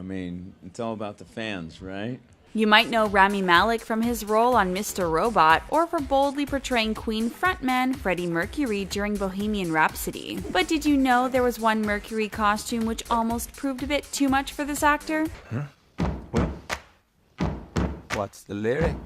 I mean, it's all about the fans, right? You might know Rami Malek from his role on Mr. Robot or for boldly portraying Queen frontman Freddie Mercury during Bohemian Rhapsody. But did you know there was one Mercury costume which almost proved a bit too much for this actor? Huh? What? What's the lyric?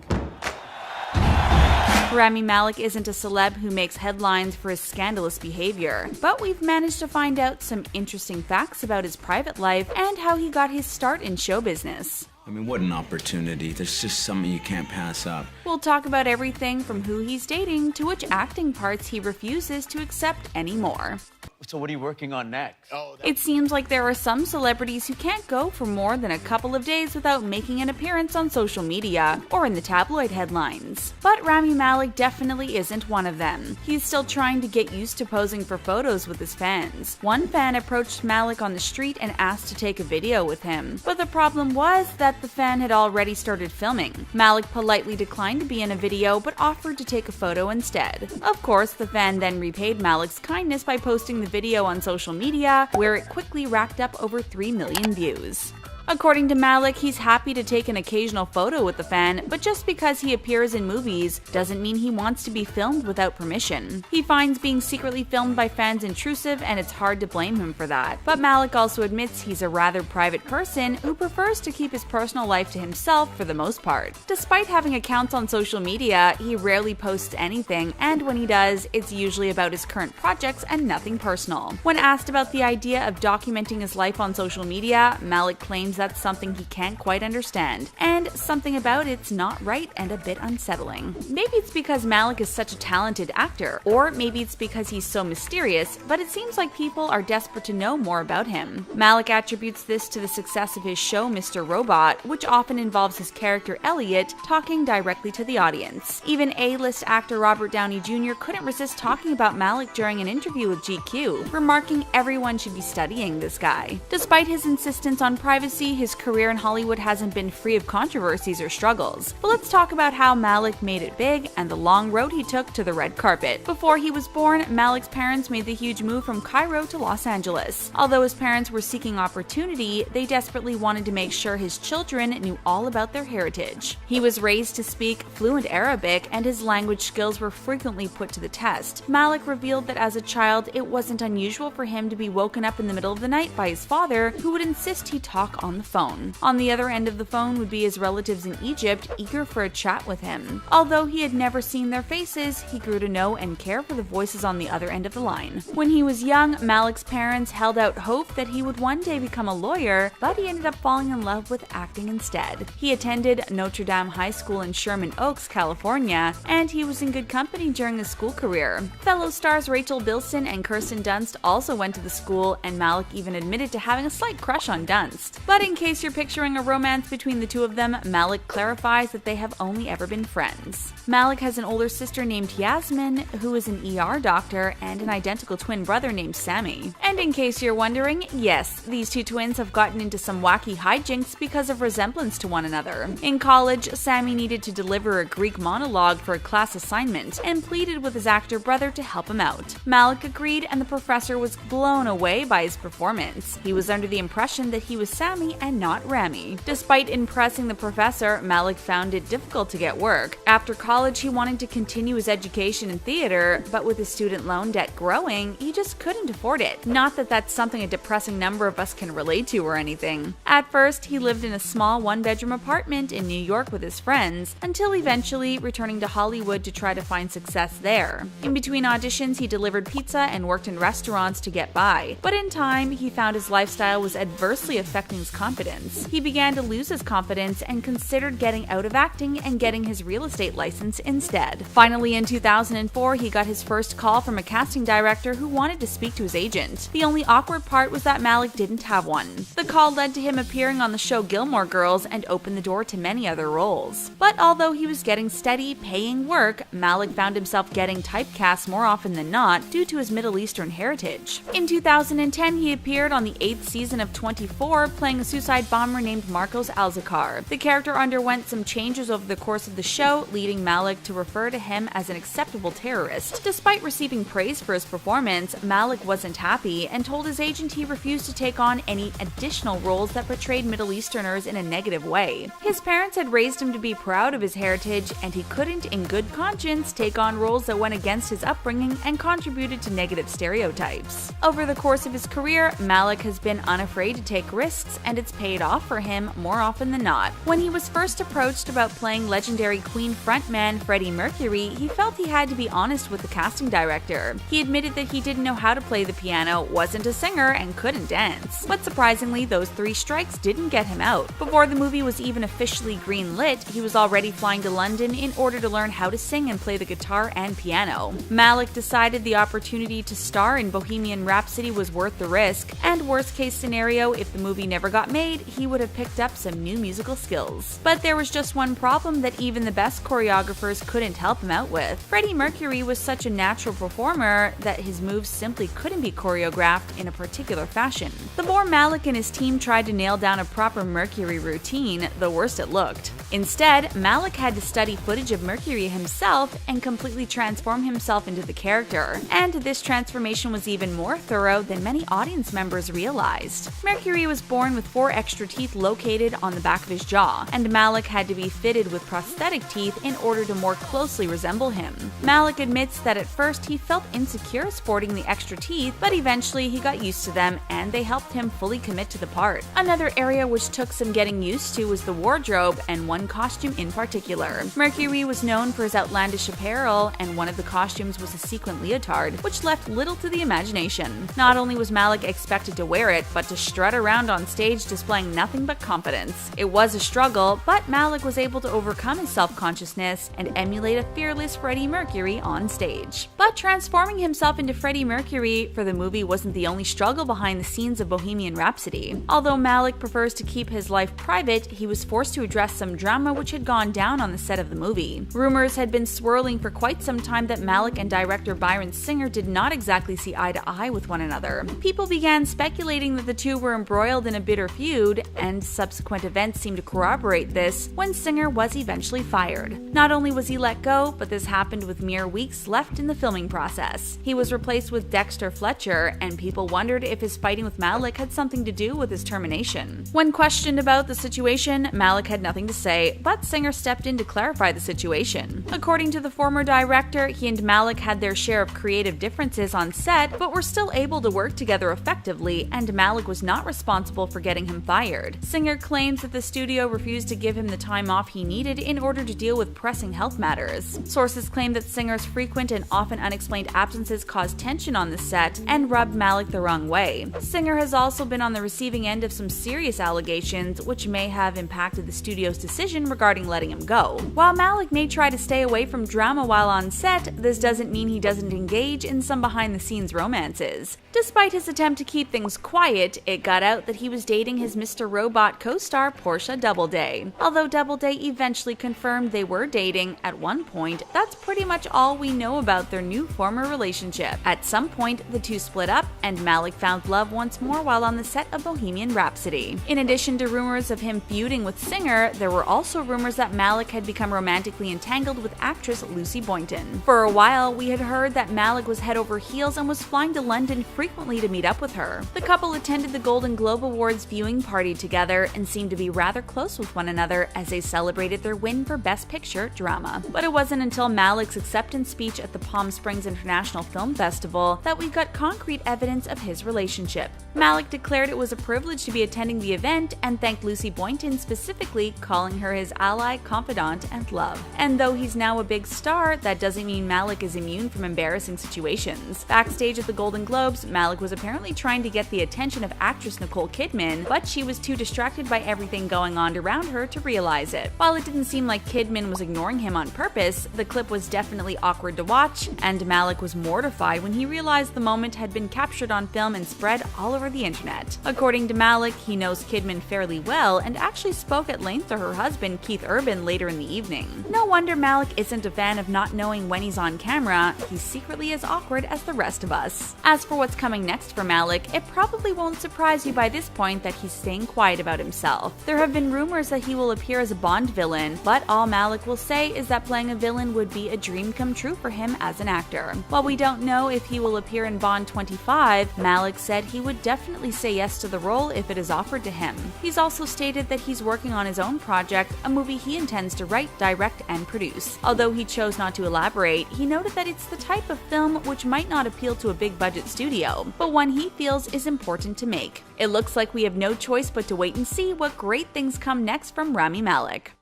Rami Malek isn't a celeb who makes headlines for his scandalous behavior, but we've managed to find out some interesting facts about his private life and how he got his start in show business. I mean, what an opportunity. There's just something you can't pass up. We'll talk about everything from who he's dating to which acting parts he refuses to accept anymore. So what are you working on next? It seems like there are some celebrities who can't go for more than a couple of days without making an appearance on social media or in the tabloid headlines. But Rami Malek definitely isn't one of them. He's still trying to get used to posing for photos with his fans. One fan approached Malek on the street and asked to take a video with him. But the problem was that the fan had already started filming. Malek politely declined to be in a video but offered to take a photo instead. Of course, the fan then repaid Malek's kindness by posting the video on social media, where it quickly racked up over 3 million views. According to Malek, he's happy to take an occasional photo with the fan, but just because he appears in movies doesn't mean he wants to be filmed without permission. He finds being secretly filmed by fans intrusive, and it's hard to blame him for that. But Malek also admits he's a rather private person who prefers to keep his personal life to himself for the most part. Despite having accounts on social media, he rarely posts anything, and when he does, it's usually about his current projects and nothing personal. When asked about the idea of documenting his life on social media, Malek claims that's something he can't quite understand, and something about it's not right and a bit unsettling. Maybe it's because Malek is such a talented actor, or maybe it's because he's so mysterious, but it seems like people are desperate to know more about him. Malek attributes this to the success of his show Mr. Robot, which often involves his character Elliot talking directly to the audience. Even A-list actor Robert Downey Jr. couldn't resist talking about Malek during an interview with GQ, remarking everyone should be studying this guy. Despite his insistence on privacy, his career in Hollywood hasn't been free of controversies or struggles. But let's talk about how Malek made it big and the long road he took to the red carpet. Before he was born, Malek's parents made the huge move from Cairo to Los Angeles. Although his parents were seeking opportunity, they desperately wanted to make sure his children knew all about their heritage. He was raised to speak fluent Arabic, and his language skills were frequently put to the test. Malek revealed that as a child, it wasn't unusual for him to be woken up in the middle of the night by his father, who would insist he talk on the phone. On the other end of the phone would be his relatives in Egypt, eager for a chat with him. Although he had never seen their faces, he grew to know and care for the voices on the other end of the line. When he was young, Malek's parents held out hope that he would one day become a lawyer, but he ended up falling in love with acting instead. He attended Notre Dame High School in Sherman Oaks, California, and he was in good company during his school career. Fellow stars Rachel Bilson and Kirsten Dunst also went to the school, and Malek even admitted to having a slight crush on Dunst. But in case you're picturing a romance between the two of them, Malek clarifies that they have only ever been friends. Malek has an older sister named Yasmin, who is an ER doctor, and an identical twin brother named Sammy. And in case you're wondering, yes, these two twins have gotten into some wacky hijinks because of resemblance to one another. In college, Sammy needed to deliver a Greek monologue for a class assignment and pleaded with his actor brother to help him out. Malek agreed, and the professor was blown away by his performance. He was under the impression that he was Sammy and not Rami. Despite impressing the professor, Malek found it difficult to get work. After college, he wanted to continue his education in theater, but with his student loan debt growing, he just couldn't afford it. Not that that's something a depressing number of us can relate to or anything. At first, he lived in a small one-bedroom apartment in New York with his friends, until eventually returning to Hollywood to try to find success there. In between auditions, he delivered pizza and worked in restaurants to get by. But in time, he found his lifestyle was adversely affecting his confidence. He began to lose his confidence and considered getting out of acting and getting his real estate license instead. Finally, in 2004, he got his first call from a casting director who wanted to speak to his agent. The only awkward part was that Malek didn't have one. The call led to him appearing on the show Gilmore Girls and opened the door to many other roles. But although he was getting steady, paying work, Malek found himself getting typecast more often than not due to his Middle Eastern heritage. In 2010, he appeared on the 8th season of 24, playing a suicide bomber named Marcos Alzacar. The character underwent some changes over the course of the show, leading Malek to refer to him as an acceptable terrorist. Despite receiving praise for his performance, Malek wasn't happy and told his agent he refused to take on any additional roles that portrayed Middle Easterners in a negative way. His parents had raised him to be proud of his heritage, and he couldn't, in good conscience, take on roles that went against his upbringing and contributed to negative stereotypes. Over the course of his career, Malek has been unafraid to take risks, and it's paid off for him more often than not. When he was first approached about playing legendary Queen frontman Freddie Mercury, he felt he had to be honest with the casting director. He admitted that he didn't know how to play the piano, wasn't a singer, and couldn't dance. But surprisingly, those 3 strikes didn't get him out. Before the movie was even officially green-lit, he was already flying to London in order to learn how to sing and play the guitar and piano. Malek decided the opportunity to star in Bohemian Rhapsody was worth the risk, and worst case scenario, if the movie never got made, he would have picked up some new musical skills. But there was just one problem that even the best choreographers couldn't help him out with. Freddie Mercury was such a natural performer that his moves simply couldn't be choreographed in a particular fashion. The more Malek and his team tried to nail down a proper Mercury routine, the worse it looked. Instead, Malek had to study footage of Mercury himself and completely transform himself into the character, and this transformation was even more thorough than many audience members realized. Mercury was born with 4 extra teeth located on the back of his jaw, and Malek had to be fitted with prosthetic teeth in order to more closely resemble him. Malek admits that at first he felt insecure sporting the extra teeth, but eventually he got used to them and they helped him fully commit to the part. Another area which took some getting used to was the wardrobe, and one costume in particular. Mercury was known for his outlandish apparel, and one of the costumes was a sequin leotard, which left little to the imagination. Not only was Malek expected to wear it, but to strut around on stage displaying nothing but confidence. It was a struggle, but Malek was able to overcome his self-consciousness and emulate a fearless Freddie Mercury on stage. But transforming himself into Freddie Mercury for the movie wasn't the only struggle behind the scenes of Bohemian Rhapsody. Although Malek prefers to keep his life private, he was forced to address some drama which had gone down on the set of the movie. Rumors had been swirling for quite some time that Malek and director Byron Singer did not exactly see eye to eye with one another. People began speculating that the two were embroiled in a bitter feud, and subsequent events seemed to corroborate this when Singer was eventually fired. Not only was he let go, but this happened with mere weeks left in the filming process. He was replaced with Dexter Fletcher, and people wondered if his fighting with Malek had something to do with his termination. When questioned about the situation, Malek had nothing to say, but Singer stepped in to clarify the situation. According to the former director, he and Malek had their share of creative differences on set, but were still able to work together effectively, and Malek was not responsible for getting him fired. Singer claims that the studio refused to give him the time off he needed in order to deal with pressing health matters. Sources claim that Singer's frequent and often unexplained absences caused tension on the set and rubbed Malek the wrong way. Singer has also been on the receiving end of some serious allegations, which may have impacted the studio's decision regarding letting him go. While Malek may try to stay away from drama while on set, this doesn't mean he doesn't engage in some behind-the-scenes romances. Despite his attempt to keep things quiet, it got out that he was dating his Mr. Robot co-star Portia Doubleday. Although Doubleday eventually confirmed they were dating at one point, that's pretty much all we know about their new former relationship. At some point, the two split up, and Malek found love once more while on the set of Bohemian Rhapsody. In addition to rumors of him feuding with Singer, there were also rumors that Malek had become romantically entangled with actress Lucy Boynton. For a while, we had heard that Malek was head over heels and was flying to London frequently to meet up with her. The couple attended the Golden Globe Awards viewing party together and seemed to be rather close with one another as they celebrated their win for Best Picture Drama. But it wasn't until Malek's acceptance speech at the Palm Springs International Film Festival that we got concrete evidence of his relationship. Malek declared it was a privilege to be attending the event and thanked Lucy Boynton specifically, calling her his ally, confidant, and love. And though he's now a big star, that doesn't mean Malek is immune from embarrassing situations. Backstage at the Golden Globes, Malek was apparently trying to get the attention of actress Nicole Kidman, but she was too distracted by everything going on around her to realize it. While it didn't seem like Kidman was ignoring him on purpose, the clip was definitely awkward to watch, and Malek was mortified when he realized the moment had been captured on film and spread all over over the internet. According to Malek, he knows Kidman fairly well and actually spoke at length to her husband Keith Urban later in the evening. No wonder Malek isn't a fan of not knowing when he's on camera. He's secretly as awkward as the rest of us. As for what's coming next for Malek, it probably won't surprise you by this point that he's staying quiet about himself. There have been rumors that he will appear as a Bond villain, but all Malek will say is that playing a villain would be a dream come true for him as an actor. While we don't know if he will appear in Bond 25, Malek said he would definitely say yes to the role if it is offered to him. He's also stated that he's working on his own project, a movie he intends to write, direct, and produce. Although he chose not to elaborate, he noted that it's the type of film which might not appeal to a big budget studio, but one he feels is important to make. It looks like we have no choice but to wait and see what great things come next from Rami Malek.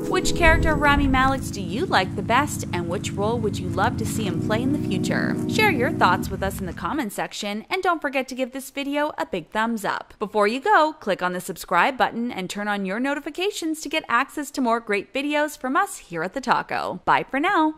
Which character of Rami Malek's do you like the best, and which role would you love to see him play in the future? Share your thoughts with us in the comment section, and don't forget to give this video a big thumbs up. Before you go, click on the subscribe button and turn on your notifications to get access to more great videos from us here at TheTalko. Bye for now!